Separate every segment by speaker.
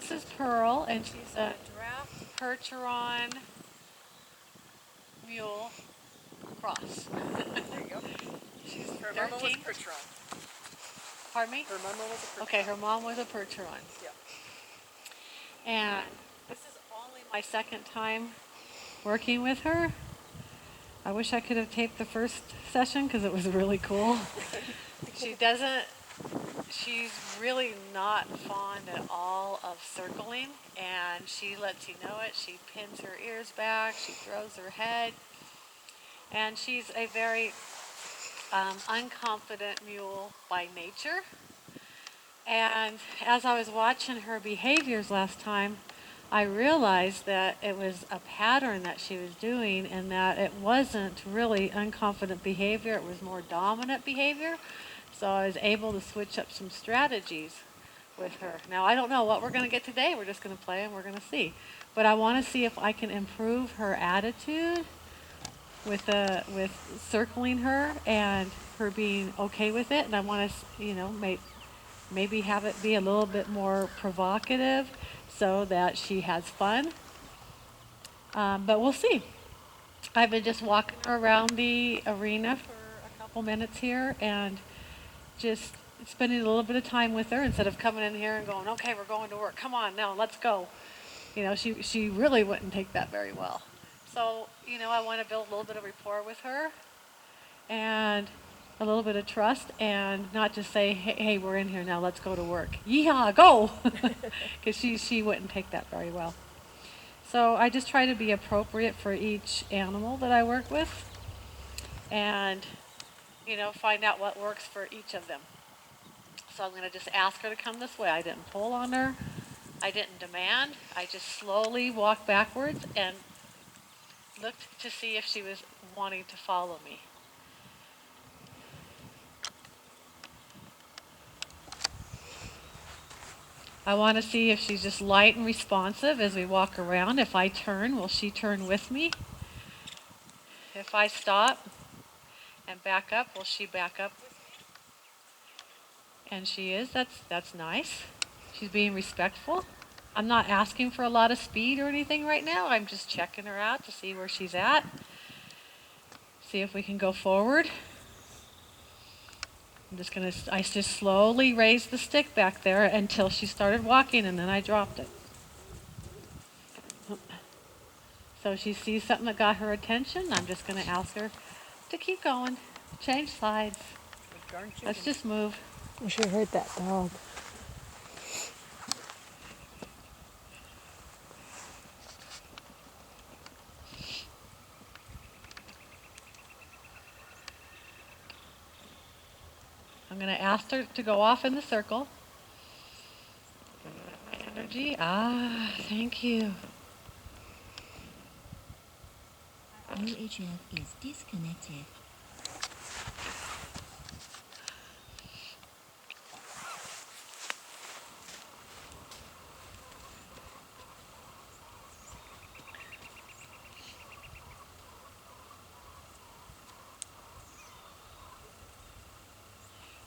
Speaker 1: This is Pearl, and she's a draft Percheron mule cross.
Speaker 2: There you go.
Speaker 1: She's
Speaker 2: Her mama was
Speaker 1: 13.
Speaker 2: Percheron.
Speaker 1: Pardon me?
Speaker 2: Her mama was a Percheron.
Speaker 1: Okay, her mom was a Percheron.
Speaker 2: Yeah.
Speaker 1: And this is only my second time working with her. I wish I could have taped the first session because it was really cool. She doesn't, she's really not fond at all of circling, and she lets you know it. She pins her ears back, she throws her head, and she's a very unconfident mule by nature. And as I was watching her behaviors last time, I realized that it was a pattern that she was doing and that it wasn't really unconfident behavior, it was more dominant behavior. So I was able to switch up some strategies with her. Now I don't know what we're going to get today, we're just going to play and we're going to see. But I want to see if I can improve her attitude with circling her and her being okay with it. And I want to, maybe have it be a little bit more provocative so that she has fun. But we'll see. I've been just walking around the arena for a couple minutes here and just spending a little bit of time with her instead of coming in here and going, okay, we're going to work. Come on now, let's go. She really wouldn't take that very well. So, I want to build a little bit of rapport with her and a little bit of trust and not just say, hey, we're in here now, let's go to work. Yeehaw, go! Because she wouldn't take that very well. So I just try to be appropriate for each animal that I work with and, find out what works for each of them. So I'm going to just ask her to come this way. I didn't pull on her. I didn't demand. I just slowly walked backwards and looked to see if she was wanting to follow me. I want to see if she's just light and responsive as we walk around. If I turn, will she turn with me? If I stop and back up, will she back up with me? And she is. That's nice. She's being respectful. I'm not asking for a lot of speed or anything right now. I'm just checking her out to see where she's at. See if we can go forward. I just slowly raised the stick back there until she started walking and then I dropped it. So she sees something that got her attention. I'm just going to ask her to keep going. Change sides. Let's just move.
Speaker 3: I should have heard that dog.
Speaker 1: I'm going to ask her to go off in the circle. Energy. Thank you.
Speaker 4: UHF is disconnected.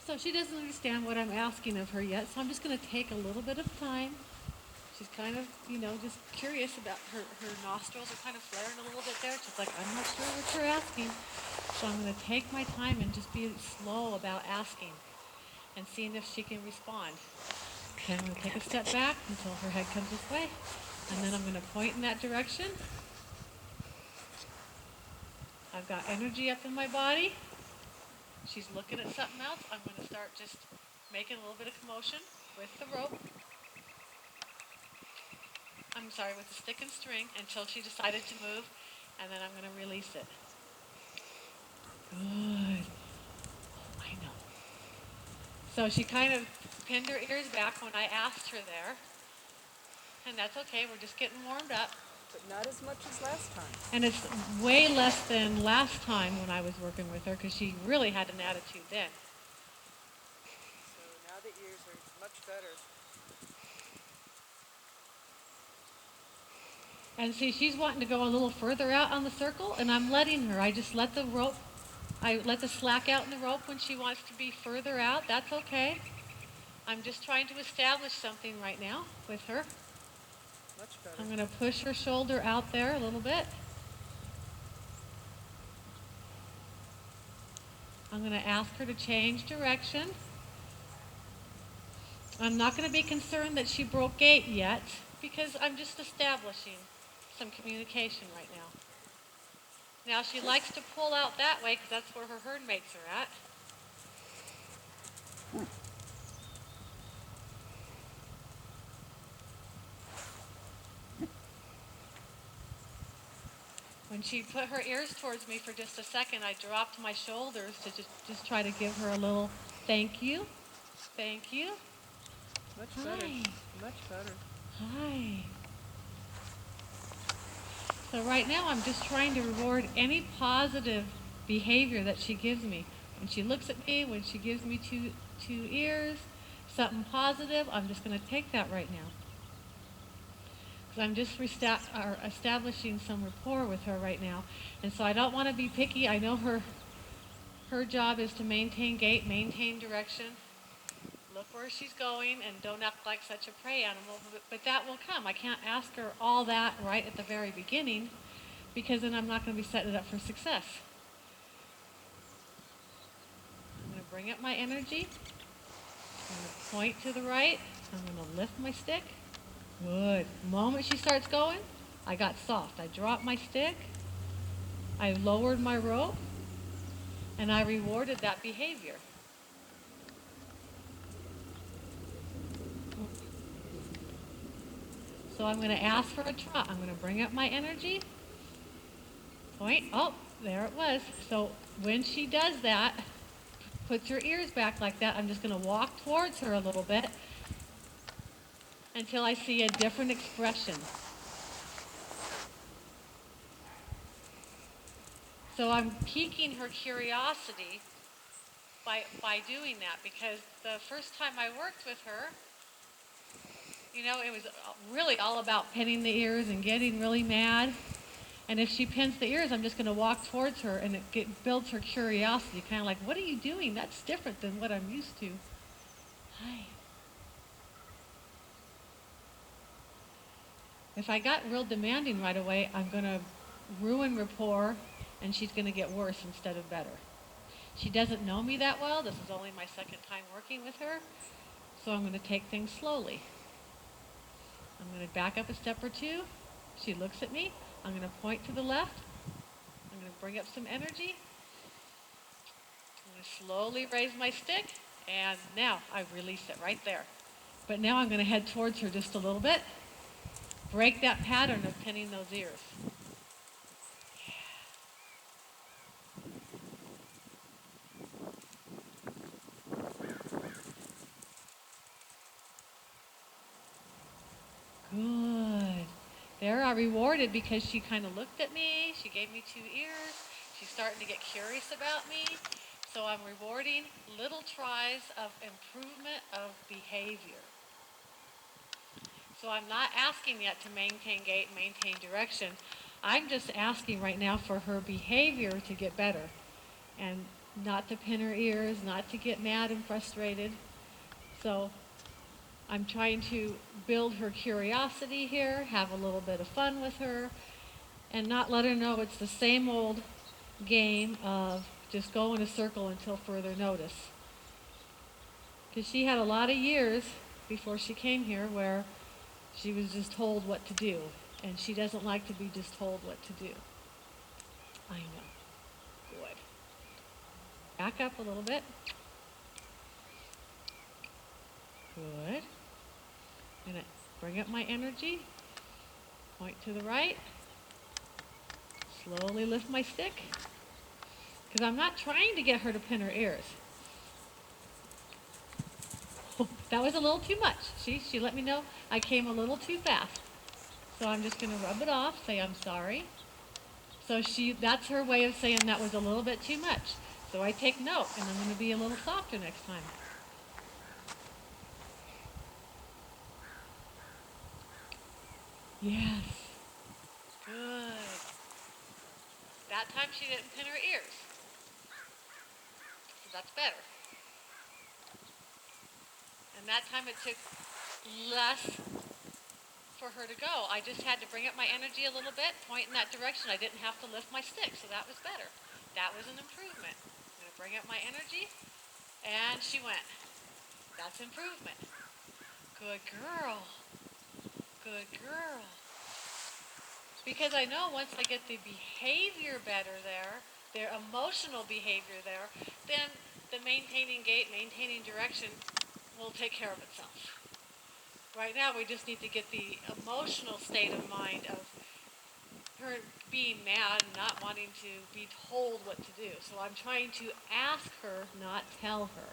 Speaker 1: So she doesn't understand what I'm asking of her yet, so I'm just going to take a little bit of time. She's kind of, just curious about her nostrils are kind of flaring a little bit there. She's like, I'm not sure what you're asking. So I'm going to take my time and just be slow about asking and seeing if she can respond. Then I'm going to take a step back until her head comes this way. And then I'm going to point in that direction. I've got energy up in my body. She's looking at something else. I'm going to start just making a little bit of commotion with the rope. With the stick and string until she decided to move, and then I'm going to release it. Good. I know. So she kind of pinned her ears back when I asked her there, and that's okay. We're just getting warmed up.
Speaker 2: But not as much as last time.
Speaker 1: And it's way less than last time when I was working with her because she really had an attitude then.
Speaker 2: So now the ears are much better.
Speaker 1: And see, she's wanting to go a little further out on the circle, and I'm letting her. I just let the slack out in the rope when she wants to be further out. That's okay. I'm just trying to establish something right now with her.
Speaker 2: Much better.
Speaker 1: I'm going to push her shoulder out there a little bit. I'm going to ask her to change direction. I'm not going to be concerned that she broke gait yet because I'm just establishing some communication right now. Now she likes to pull out that way because that's where her herd mates are at. When she put her ears towards me for just a second, I dropped my shoulders to just try to give her a little thank you. Thank you.
Speaker 2: Much better.
Speaker 1: Hi.
Speaker 2: Much better.
Speaker 1: Hi. So right now I'm just trying to reward any positive behavior that she gives me. When she looks at me, when she gives me two ears, something positive, I'm just going to take that right now. Because I'm just establishing some rapport with her right now. And so I don't want to be picky. I know her job is to maintain gait, maintain direction. Look where she's going and don't act like such a prey animal. But that will come. I can't ask her all that right at the very beginning because then I'm not going to be setting it up for success. I'm going to bring up my energy. I'm going to point to the right. I'm going to lift my stick. Good. The moment she starts going, I got soft. I dropped my stick. I lowered my rope. And I rewarded that behavior. So I'm going to ask for a trot. I'm going to bring up my energy. Point. Oh, there it was. So when she does that, puts her ears back like that, I'm just going to walk towards her a little bit until I see a different expression. So I'm piquing her curiosity by doing that because the first time I worked with her, it was really all about pinning the ears and getting really mad. And if she pins the ears, I'm just going to walk towards her, and it builds her curiosity, kind of like, what are you doing? That's different than what I'm used to. Hi. If I got real demanding right away, I'm going to ruin rapport, and she's going to get worse instead of better. She doesn't know me that well. This is only my second time working with her, so I'm going to take things slowly. I'm going to back up a step or two. She looks at me. I'm going to point to the left. I'm going to bring up some energy. I'm going to slowly raise my stick, and now I release it right there. But now I'm going to head towards her just a little bit. Break that pattern of pinning those ears. Good. There I rewarded because she kind of looked at me. She gave me 2 ears. She's starting to get curious about me. So I'm rewarding little tries of improvement of behavior. So I'm not asking yet to maintain gait, maintain direction. I'm just asking right now for her behavior to get better and not to pin her ears, not to get mad and frustrated. So I'm trying to build her curiosity here, have a little bit of fun with her, and not let her know it's the same old game of just go in a circle until further notice. Because she had a lot of years before she came here where she was just told what to do, and she doesn't like to be just told what to do. I know. Good. Back up a little bit. Good. I'm going to bring up my energy. Point to the right. Slowly lift my stick. Because I'm not trying to get her to pin her ears. That was a little too much. She let me know I came a little too fast. So I'm just going to rub it off, say I'm sorry. So that's her way of saying that was a little bit too much. So I take note, and I'm going to be a little softer next time. Yes. Good. That time she didn't pin her ears. So that's better. And that time it took less for her to go. I just had to bring up my energy a little bit, point in that direction. I didn't have to lift my stick, so that was better. That was an improvement. I'm going to bring up my energy, and she went. That's improvement. Good girl. Good girl. Because I know once I get the behavior better there, their emotional behavior there, then the maintaining gait, maintaining direction will take care of itself. Right now we just need to get the emotional state of mind of her being mad and not wanting to be told what to do. So I'm trying to ask her, not tell her.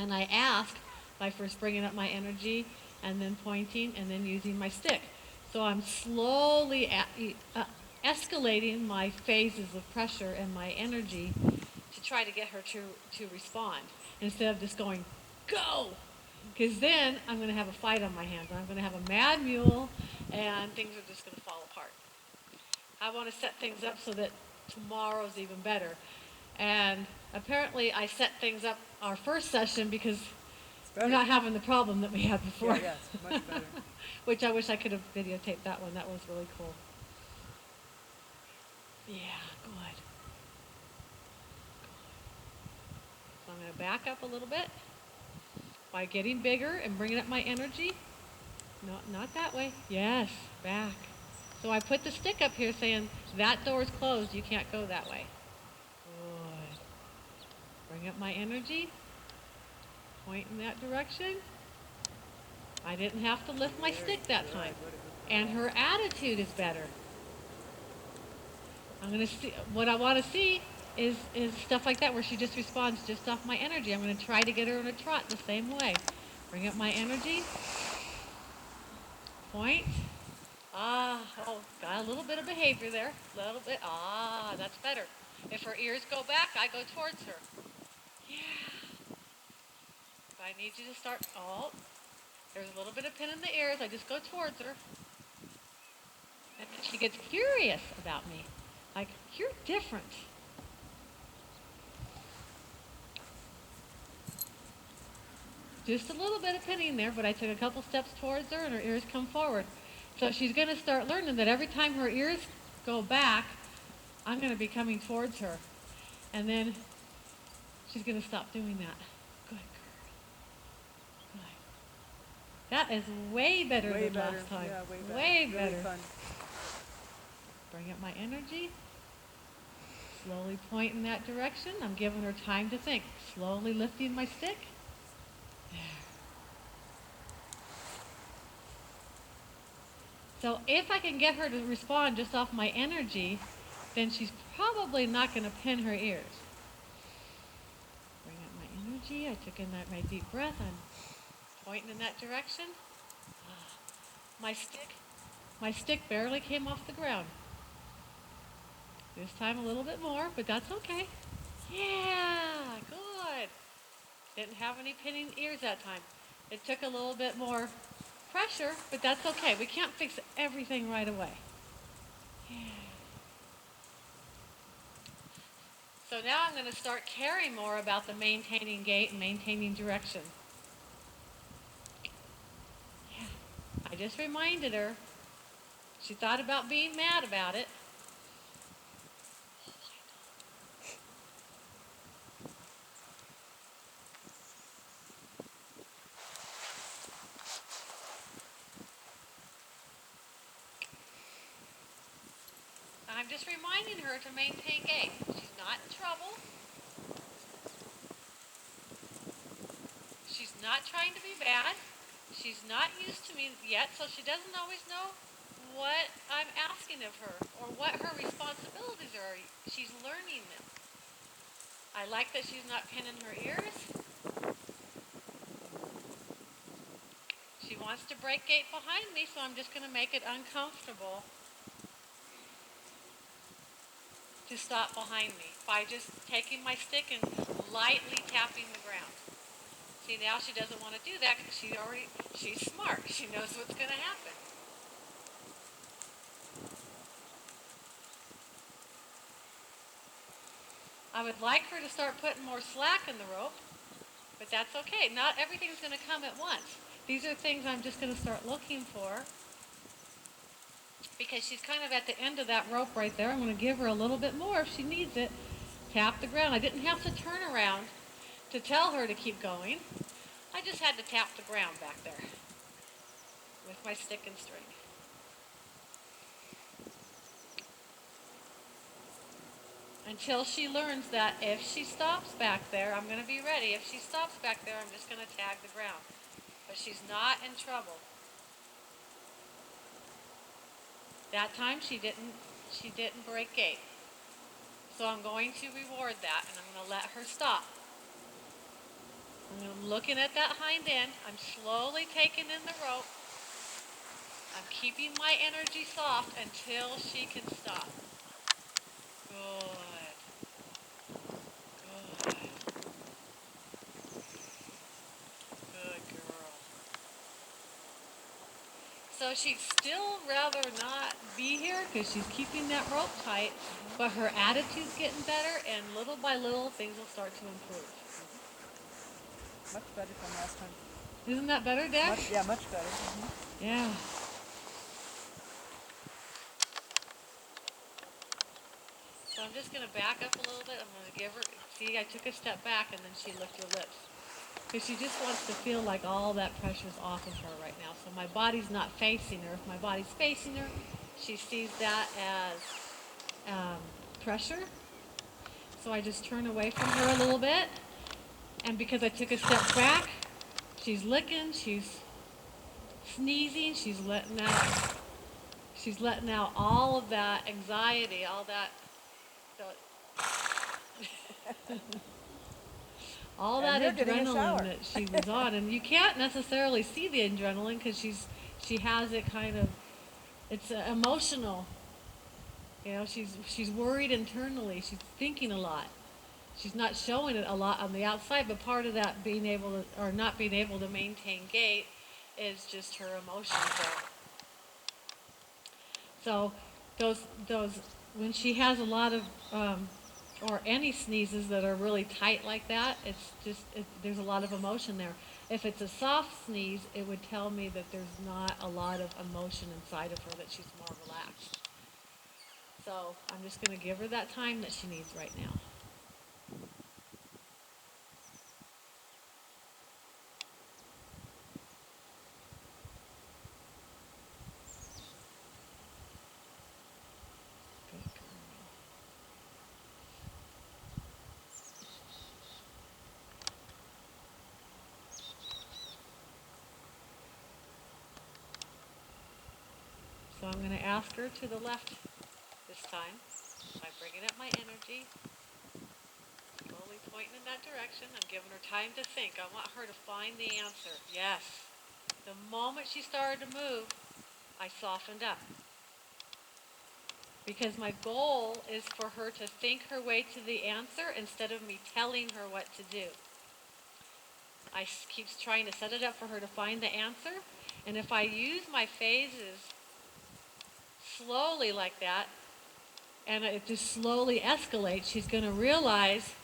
Speaker 1: And I ask by first bringing up my energy and then pointing and then using my stick. So I'm slowly escalating my phases of pressure and my energy to try to get her to respond instead of just going, go! Because then I'm going to have a fight on my hands. I'm going to have a mad mule and things are just going to fall apart. I want to set things up so that tomorrow's even better. And apparently I set things up our first session because we're not having the problem that we had before.
Speaker 2: Yeah, it's much better.
Speaker 1: Which I wish I could have videotaped that one. That was really cool. Yeah, good. So I'm going to back up a little bit by getting bigger and bringing up my energy. No, not that way. Yes, back. So I put the stick up here saying, that door's closed, you can't go that way. Good. Bring up my energy. Point in that direction. I didn't have to lift my stick that time. And her attitude is better. I'm going to see, what I want to see is stuff like that where she just responds just off my energy. I'm going to try to get her in a trot the same way. Bring up my energy. Point. Got a little bit of behavior there. A little bit. That's better. If her ears go back, I go towards her. Yeah. If I need you to start, there's a little bit of pin in the ears. I just go towards her. And she gets curious about me. Like, you're different. Just a little bit of pinning there, but I took a couple steps towards her and her ears come forward. So she's going to start learning that every time her ears go back, I'm going to be coming towards her. And then she's going to stop doing that. Good girl. Good. That is way better than last time.
Speaker 2: Yeah,
Speaker 1: way
Speaker 2: better.
Speaker 1: better.
Speaker 2: Really fun.
Speaker 1: Bring up my energy. Slowly point in that direction. I'm giving her time to think. Slowly lifting my stick. There. So if I can get her to respond just off my energy, then she's probably not going to pin her ears. Bring up my energy. I took in my deep breath. I'm pointing in that direction. My stick barely came off the ground. This time a little bit more, but that's okay. Yeah, good. Didn't have any pinning ears that time. It took a little bit more pressure, but that's okay. We can't fix everything right away. Yeah. So now I'm going to start caring more about the maintaining gait and maintaining direction. Yeah. I just reminded her. She thought about being mad about it. I'm just reminding her to maintain gait. She's not in trouble. She's not trying to be bad. She's not used to me yet, so she doesn't always know what I'm asking of her or what her responsibilities are. She's learning them. I like that she's not pinning her ears. She wants to break gait behind me, so I'm just going to make it uncomfortable to stop behind me by just taking my stick and lightly tapping the ground. See, now she doesn't want to do that because she's smart. She knows what's going to happen. I would like her to start putting more slack in the rope, But that's okay. Not everything's going to come at once. These are things I'm just going to start looking for because she's kind of at the end of that rope right there. I'm going to give her a little bit more if she needs it. Tap the ground. I didn't have to turn around to tell her to keep going. I just had to tap the ground back there with my stick and string. Until she learns that if she stops back there, I'm going to be ready. If she stops back there, I'm just going to tag the ground. But she's not in trouble. That time she didn't break gait. So I'm going to reward that and I'm going to let her stop. I'm looking at that hind end. I'm slowly taking in the rope. I'm keeping my energy soft until she can stop. Good. Good. Good girl. So she'd still rather not be here because she's keeping that rope tight, but her attitude's getting better, and little by little things will start to improve.
Speaker 2: Much better from last time.
Speaker 1: Isn't that better, Dax?
Speaker 2: Much better. Mm-hmm.
Speaker 1: Yeah. So I'm just going to back up a little bit. I'm going to give her, see, I took a step back and then she licked her lips. Because she just wants to feel like all that pressure's off of her right now. So my body's not facing her. If my body's facing her, she sees that as pressure. So I just turn away from her a little bit. And because I took a step back, she's licking, she's sneezing, she's letting out all of that anxiety, all that all
Speaker 2: And
Speaker 1: that
Speaker 2: you're getting a shower.
Speaker 1: adrenaline that she was on. And you can't necessarily see the adrenaline because she has it kind of, it's emotional. You know, she's worried internally. She's thinking a lot. She's not showing it a lot on the outside, but part of that being able to, or not being able to maintain gait is just her emotions there. So those when she has a lot of or any sneezes that are really tight like that, it's just there's a lot of emotion there. If it's a soft sneeze, it would tell me that there's not a lot of emotion inside of her, that she's more relaxed. So I'm just going to give her that time that she needs right now. Good girl. So I'm going to ask her to the left this time by bringing up my energy, slowly pointing in that direction. I'm giving her time to think. I want her to find the answer. Yes. The moment she started to move, I softened up. Because my goal is for her to think her way to the answer instead of me telling her what to do. I keep trying to set it up for her to find the answer. And if I use my phases slowly like that, and it just slowly escalates, she's going to realize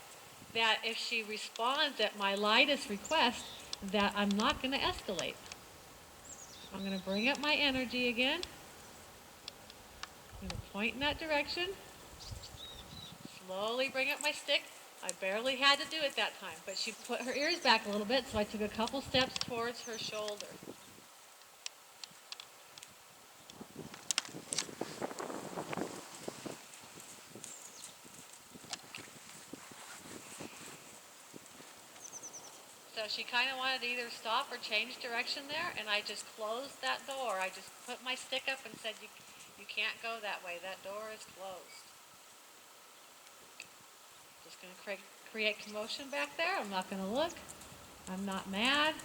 Speaker 1: that if she responds at my lightest request, that I'm not going to escalate. I'm going to bring up my energy again. I'm going to point in that direction. Slowly bring up my stick. I barely had to do it that time, but she put her ears back a little bit, so I took a couple steps towards her shoulder. So she kind of wanted to either stop or change direction there, and I just closed that door. I just put my stick up and said, you can't go that way. That door is closed. Just going to create commotion back there. I'm not going to look. I'm not mad.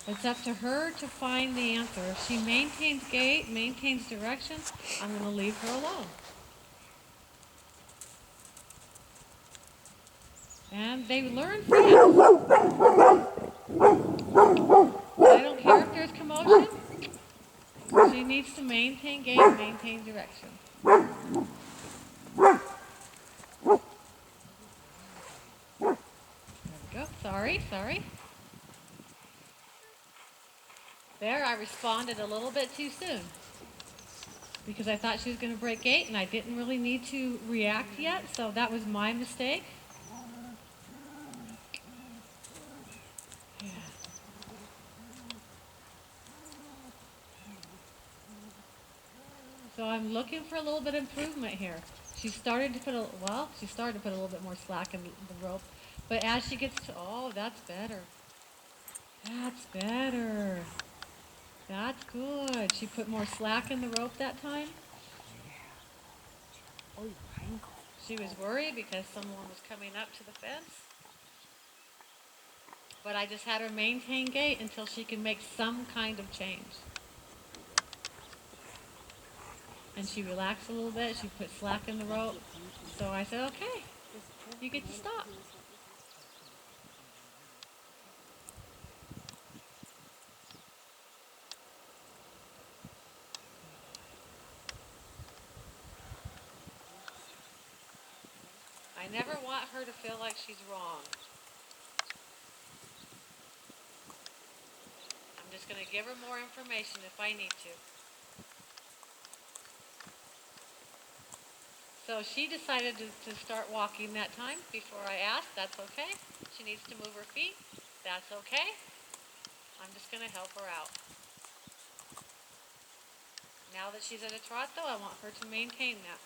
Speaker 1: It's up to her to find the answer. If she maintains gait, maintains direction, I'm going to leave her alone. And they learn fast. I don't care if there's commotion. She needs to maintain gait, maintain direction. There we go. Sorry. sorry. There, I responded a little bit too soon because I thought she was going to break gate and I didn't really need to react yet, so that was my mistake. Yeah. So I'm looking for a little bit of improvement here. She started to put she started to put a little bit more slack in the rope, but as she gets to, oh, that's better. That's better. That's good. She put more slack in the rope that time.
Speaker 3: Oh, your ankle.
Speaker 1: She was worried because someone was coming up to the fence. But I just had her maintain gait until she can make some kind of change. And she relaxed a little bit. She put slack in the rope. So I said, okay, you get to stop. I never want her to feel like she's wrong. I'm just going to give her more information if I need to. So she decided to start walking that time before I asked. That's okay. She needs to move her feet. That's okay. I'm just going to help her out. Now that she's at a trot, though, I want her to maintain that.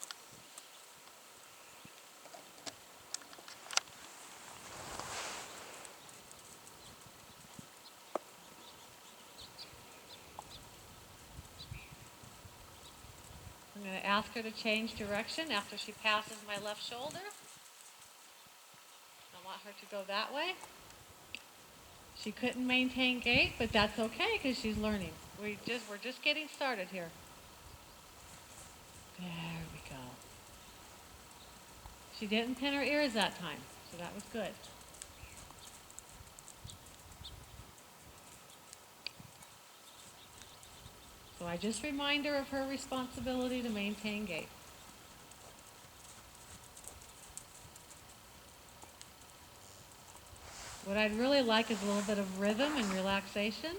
Speaker 1: I'm going to ask her to change direction after she passes my left shoulder. I want her to go that way. She couldn't maintain gait, but that's okay because she's learning. We're just getting started here. There we go. She didn't pin her ears that time, so that was good. So I just remind her of her responsibility to maintain gait. What I'd really like is a little bit of rhythm and relaxation,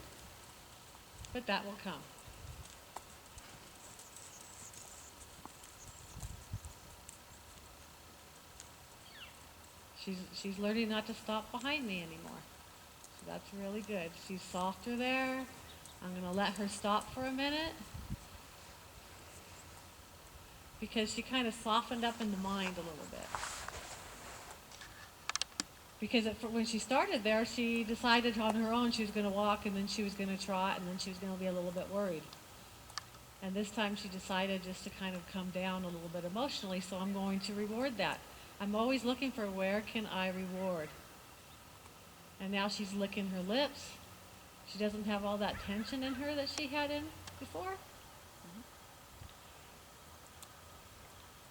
Speaker 1: but that will come. She's learning not to stop behind me anymore. So that's really good. She's softer there. I'm going to let her stop for a minute because she kind of softened up in the mind a little bit. Because when she started there, she decided on her own she was going to walk and then she was going to trot and then she was going to be a little bit worried. And this time she decided just to kind of come down a little bit emotionally, so I'm going to reward that. I'm always looking for where can I reward. And now she's licking her lips. She doesn't have all that tension in her that she had in before.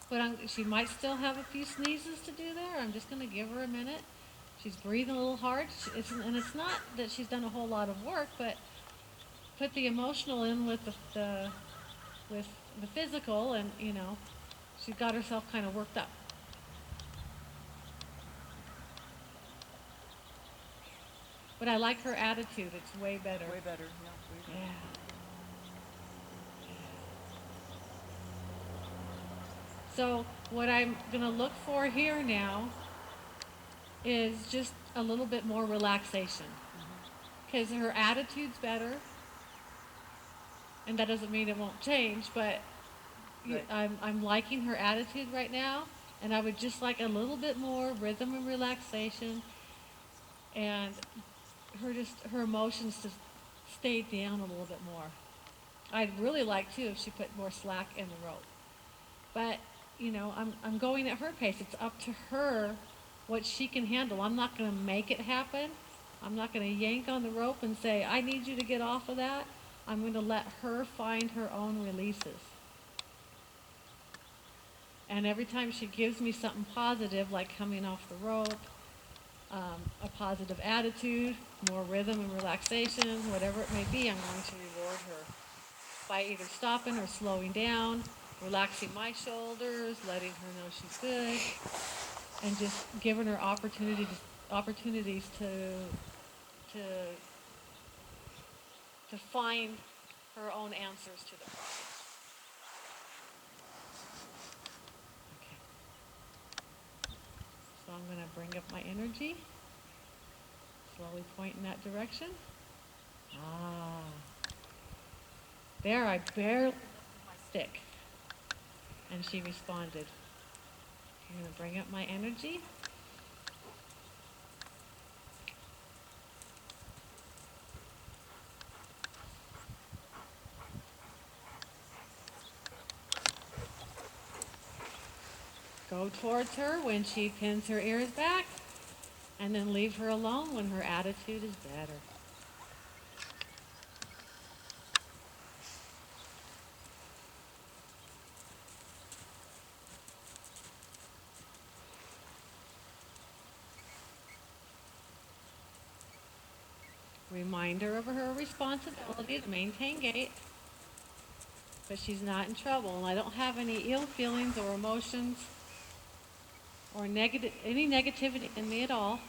Speaker 1: But she might still have a few sneezes to do there. I'm just going to give her a minute. She's breathing a little hard. And it's not that she's done a whole lot of work, but put the emotional in with the physical, and she's got herself kind of worked up. But I like her attitude. It's way better.
Speaker 2: Way better. Yeah, way better.
Speaker 1: Yeah. So what I'm going to look for here now is just a little bit more relaxation. Because her attitude's better. And that doesn't mean it won't change, but
Speaker 2: Right.
Speaker 1: I'm liking her attitude right now. And I would just like a little bit more rhythm and relaxation. And her emotions to stay down a little bit more. I'd really like too if she put more slack in the rope. But I'm going at her pace. It's up to her what she can handle. I'm not going to make it happen. I'm not going to yank on the rope and say, I need you to get off of that. I'm going to let her find her own releases. And every time she gives me something positive, like coming off the rope, a positive attitude, more rhythm and relaxation, whatever it may be, I'm going to reward her by either stopping or slowing down, relaxing my shoulders, letting her know she's good, and just giving her opportunities to to find her own answers to the problems. Okay. So I'm going to bring up my energy, slowly point in that direction. Ah. There, I barely lifted my stick. And she responded. I'm going to bring up my energy. Go towards her when she pins her ears back, and then leave her alone when her attitude is better. Reminder of her responsibility to maintain gait, but she's not in trouble, and I don't have any ill feelings or emotions or any negativity in me at all.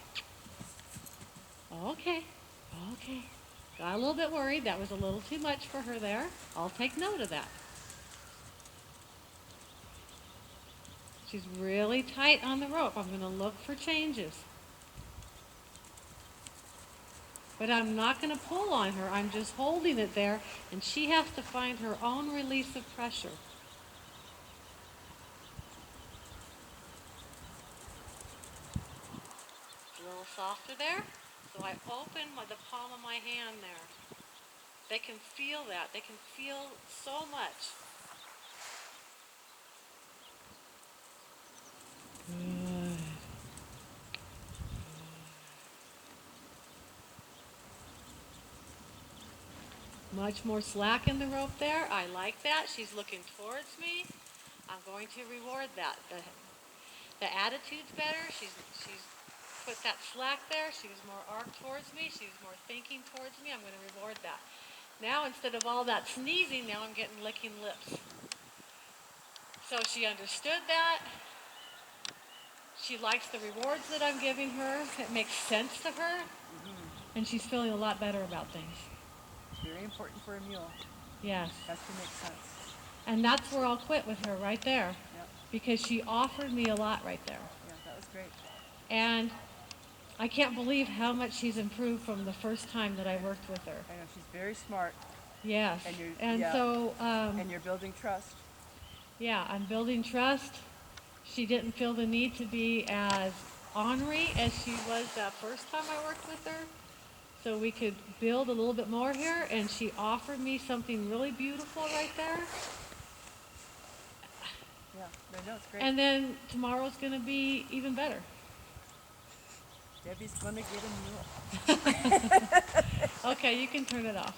Speaker 1: Okay, okay. Got a little bit worried. That was a little too much for her there. I'll take note of that. She's really tight on the rope. I'm going to look for changes. But I'm not going to pull on her. I'm just holding it there, and she has to find her own release of pressure. A little softer there. So I open the palm of my hand there. They can feel that. They can feel so much. Good. Much more slack in the rope there. I like that. She's looking towards me. I'm going to reward that. The attitude's better. She's put that slack there. She was more arced towards me. She was more thinking towards me. I'm going to reward that. Now, instead of all that sneezing, now I'm getting licking lips. So she understood that. She likes the rewards that I'm giving her. It makes sense to her. And she's feeling a lot better about things.
Speaker 2: It's very important for a mule.
Speaker 1: Yes.
Speaker 2: Has to make sense.
Speaker 1: And that's where I'll quit with her, right there.
Speaker 2: Yep.
Speaker 1: Because she offered me a lot right there.
Speaker 2: Yeah, that was great.
Speaker 1: And I can't believe how much she's improved from the first time that I worked with her.
Speaker 2: I know, she's very smart.
Speaker 1: Yes.
Speaker 2: And
Speaker 1: so...
Speaker 2: and you're building trust.
Speaker 1: Yeah, I'm building trust. She didn't feel the need to be as ornery as she was that first time I worked with her. So we could build a little bit more here, and she offered me something really beautiful right there.
Speaker 2: Yeah, I know, it's great.
Speaker 1: And then tomorrow's going to be even better.
Speaker 2: Debbie's gonna get a mule.
Speaker 1: Okay, you can turn it off.